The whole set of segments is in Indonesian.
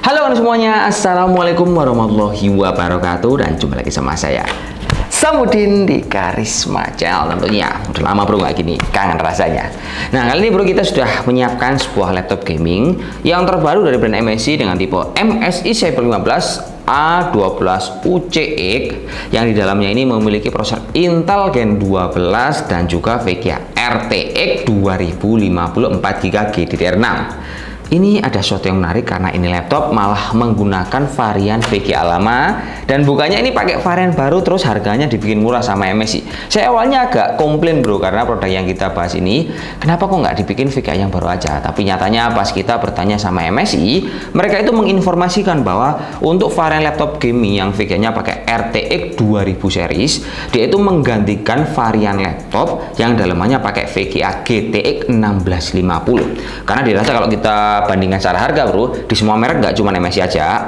Halo semuanya, Assalamualaikum warahmatullahi wabarakatuh. Dan jumpa lagi sama saya Samudin di Karisma Channel tentunya. Udah lama bro nggak gini, kangen rasanya. Nah kali ini bro kita sudah menyiapkan sebuah laptop gaming yang terbaru dari brand MSI dengan tipe MSI Cyber 15 A12 UCX yang di dalamnya ini memiliki prosesor Intel Gen 12 dan juga VGA RTX 2054 GB GDDR6. Ini ada sesuatu yang menarik karena ini laptop malah menggunakan varian VGA lama dan bukannya ini pakai varian baru terus harganya dibikin murah sama MSI. Saya awalnya agak komplain bro karena produk yang kita bahas ini kenapa kok nggak dibikin VGA yang baru aja, tapi nyatanya pas kita bertanya sama MSI mereka itu menginformasikan bahwa untuk varian laptop gaming yang VGA-nya pakai RTX 2000 series dia itu menggantikan varian laptop yang dalamannya pakai VGA GTX 1650 karena dirasa kalau kita bandingkan secara harga bro, di semua merek nggak cuma MSI aja.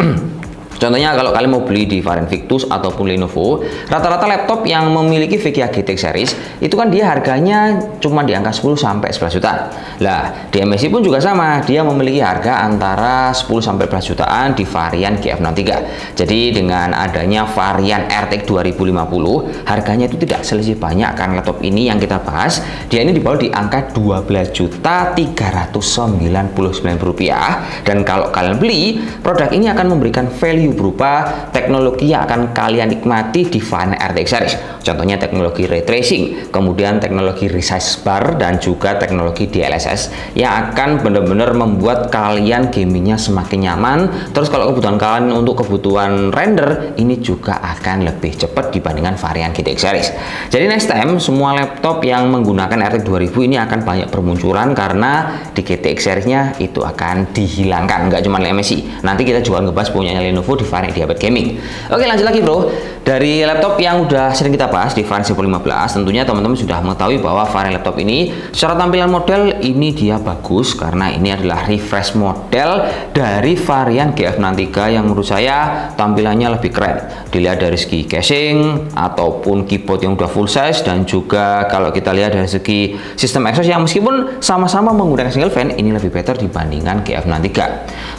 Contohnya kalau kalian mau beli di varian Victus ataupun Lenovo, rata-rata laptop yang memiliki VGA GTX series itu kan dia harganya cuma di angka 10 sampai 11 juta. Lah, di MSI pun juga sama, dia memiliki harga antara 10 sampai 11 jutaan di varian GF63. Jadi dengan adanya varian RTX 2050, harganya itu tidak selisih banyak karena laptop ini yang kita bahas, dia ini dibawa di angka 12.399.000 rupiah. Dan kalau kalian beli, produk ini akan memberikan value berupa teknologi yang akan kalian nikmati di varian RTX series. Contohnya teknologi ray tracing, kemudian teknologi resize bar dan juga teknologi DLSS yang akan benar-benar membuat kalian gamingnya semakin nyaman. Terus kalau kebutuhan kalian untuk kebutuhan render ini juga akan lebih cepat dibandingkan varian GTX series. Jadi next time semua laptop yang menggunakan RTX 2000 ini akan banyak bermunculan karena di GTX seriesnya itu akan dihilangkan. Nggak cuma MSI, nanti kita juga ngebahas punyanya Lenovo di varian Diabet Gaming. Oke lanjut lagi bro, dari laptop yang udah sering kita bahas di varian Cyber 15 tentunya teman-teman sudah mengetahui bahwa varian laptop ini secara tampilan model ini dia bagus karena ini adalah refresh model dari varian GF63 yang menurut saya tampilannya lebih keren dilihat dari segi casing ataupun keyboard yang udah full size, dan juga kalau kita lihat dari segi sistem exhaust yang meskipun sama-sama menggunakan single fan ini lebih better dibandingkan GF63.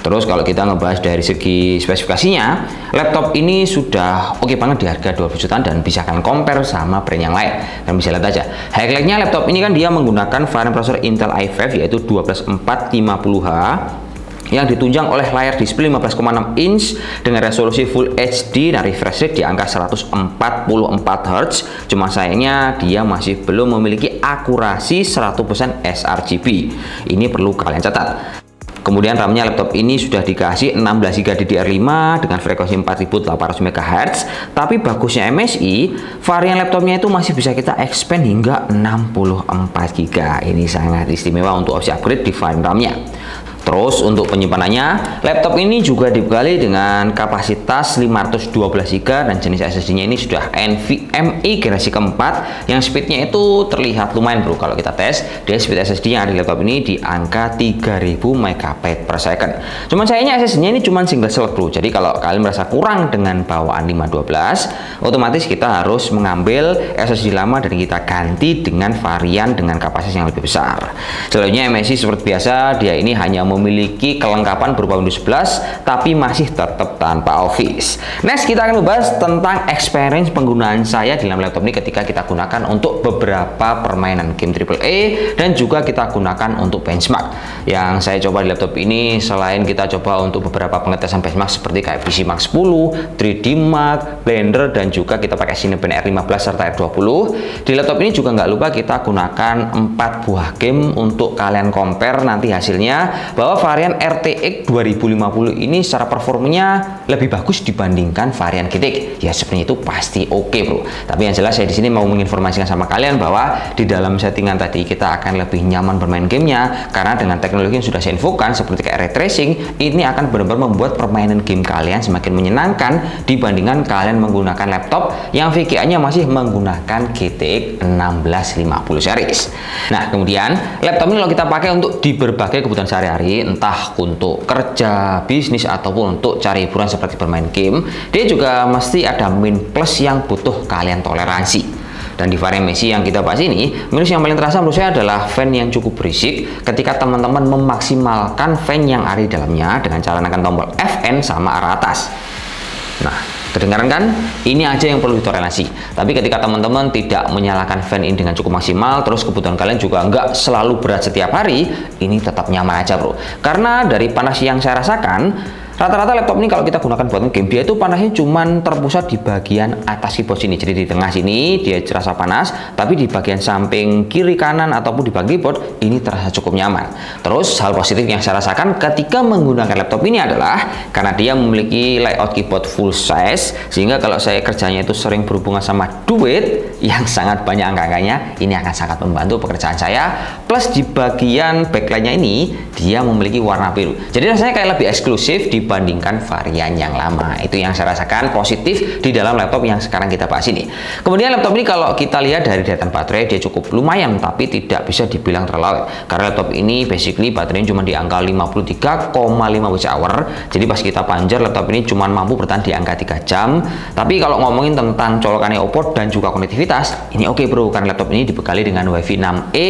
Terus kalau kita ngebahas dari segi spesifikasinya, laptop ini sudah oke banget di harga 20 jutaan dan bisa kalian compare sama brand yang lain. Dan bisa lihat aja highlightnya laptop ini kan dia menggunakan varian prosesor Intel i5 yaitu 12450H yang ditunjang oleh layar display 15,6 inch dengan resolusi Full HD dan refresh rate di angka 144 Hz. Cuma sayangnya dia masih belum memiliki akurasi 100% sRGB. Ini perlu kalian catat. Kemudian RAM-nya laptop ini sudah dikasih 16 GB DDR5 dengan frekuensi 4800 MHz. Tapi bagusnya MSI, varian laptopnya itu masih bisa kita expand hingga 64 GB. Ini sangat istimewa untuk opsi upgrade di varian RAM-nya. Terus untuk penyimpanannya, laptop ini juga dibekali dengan kapasitas 512 GB dan jenis SSD-nya ini sudah NVMe generasi keempat yang speednya itu terlihat lumayan bro. Kalau kita tes, dia speed SSD yang ada di laptop ini di angka 3000 MB per second. Cuman sayangnya SSD-nya ini cuma single slot bro. Jadi kalau kalian merasa kurang dengan bawaan 512, otomatis kita harus mengambil SSD lama dan kita ganti dengan varian dengan kapasitas yang lebih besar. Selanjutnya MSI seperti biasa, dia ini hanya memiliki kelengkapan berupa Windows 11 tapi masih tetap tanpa Office. Next kita akan membahas tentang experience penggunaan saya dalam laptop ini ketika kita gunakan untuk beberapa permainan game AAA dan juga kita gunakan untuk benchmark. Yang saya coba di laptop ini selain kita coba untuk beberapa pengetesan benchmark seperti kayak PC Mark 10, 3D Mark, Blender, dan juga kita pakai Cinebench R15 serta R20. Di laptop ini juga nggak lupa kita gunakan 4 buah game untuk kalian compare nanti hasilnya bahwa varian RTX 2050 ini secara performanya lebih bagus dibandingkan varian GTX. Ya sebenarnya itu pasti oke bro. Tapi yang jelas saya di sini mau menginformasikan sama kalian bahwa di dalam settingan tadi kita akan lebih nyaman bermain gamenya karena dengan teknologi yang sudah saya infokan seperti kayak ray tracing ini akan benar-benar membuat permainan game kalian semakin menyenangkan dibandingkan kalian menggunakan laptop yang VGA-nya masih menggunakan GTX 1650 series. Nah kemudian laptop ini kalau kita pakai untuk di berbagai kebutuhan sehari-hari entah untuk kerja, bisnis, ataupun untuk cari hiburan seperti bermain game, dia juga mesti ada min plus yang butuh kalian toleransi. Dan di varian MSI yang kita bahas ini, minus yang paling terasa menurut saya adalah fan yang cukup berisik ketika teman-teman memaksimalkan fan yang ada di dalamnya dengan cara menekan tombol Fn sama arah atas. Nah, kedengaran kan? Ini aja yang perlu ditoleransi. Tapi ketika teman-teman tidak menyalakan fan ini dengan cukup maksimal, terus kebutuhan kalian juga nggak selalu berat setiap hari, ini tetap nyaman aja bro. Karena dari panas yang saya rasakan, rata-rata laptop ini kalau kita gunakan buat game, dia itu panasnya cuman terpusat di bagian atas keyboard sini. Jadi di tengah sini dia terasa panas, tapi di bagian samping kiri kanan ataupun di bagian keyboard ini terasa cukup nyaman. Terus hal positif yang saya rasakan ketika menggunakan laptop ini adalah karena dia memiliki layout keyboard full size, sehingga kalau saya kerjanya itu sering berhubungan sama duit yang sangat banyak angka-angkanya, ini akan sangat membantu pekerjaan saya. Plus di bagian backlightnya ini dia memiliki warna biru, jadi rasanya kayak lebih eksklusif dibandingkan varian yang lama. Itu yang saya rasakan positif di dalam laptop yang sekarang kita bahas ini. Kemudian laptop ini kalau kita lihat dari daya baterai, dia cukup lumayan, tapi tidak bisa dibilang terlalu awet. Karena laptop ini basically baterainya cuma di angka 53,5 Wh. Jadi pas kita panjar, laptop ini cuma mampu bertahan di angka 3 jam. Tapi kalau ngomongin tentang colokan I/O port dan juga konektivitas, ini oke bro, karena laptop ini dibekali dengan Wi-Fi 6E.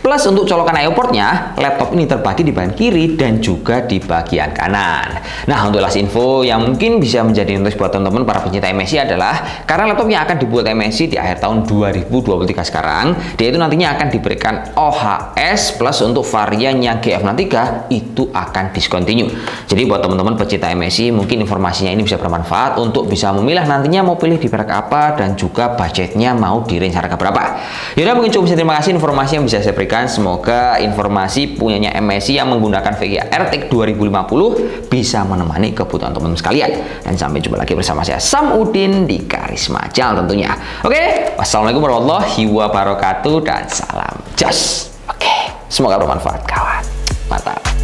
Plus untuk colokan I/O portnya, laptop ini terbagi di bagian kiri dan juga di bagian kanan. Nah, untuk last info yang mungkin bisa menjadi notice buat teman-teman para pencinta MSI adalah karena laptop yang akan dibuat MSI di akhir tahun 2023 sekarang, dia itu nantinya akan diberikan OHS plus untuk varian yang GF63 itu akan discontinue. Jadi buat teman-teman pencinta MSI, mungkin informasinya ini bisa bermanfaat untuk bisa memilah nantinya mau pilih di merek apa dan juga budgetnya mau di range harga berapa. Yaudah, mungkin cukup. Terima kasih informasi yang bisa saya berikan. Semoga informasi punyanya MSI yang menggunakan VGA RTX 2050 bisa menemani kebutuhan teman-teman sekalian. Dan sampai jumpa lagi bersama saya Sam Udin di Karisma Channel tentunya. Oke, wassalamualaikum warahmatullahi wabarakatuh dan salam jos. Oke, semoga bermanfaat kawan. Mantap.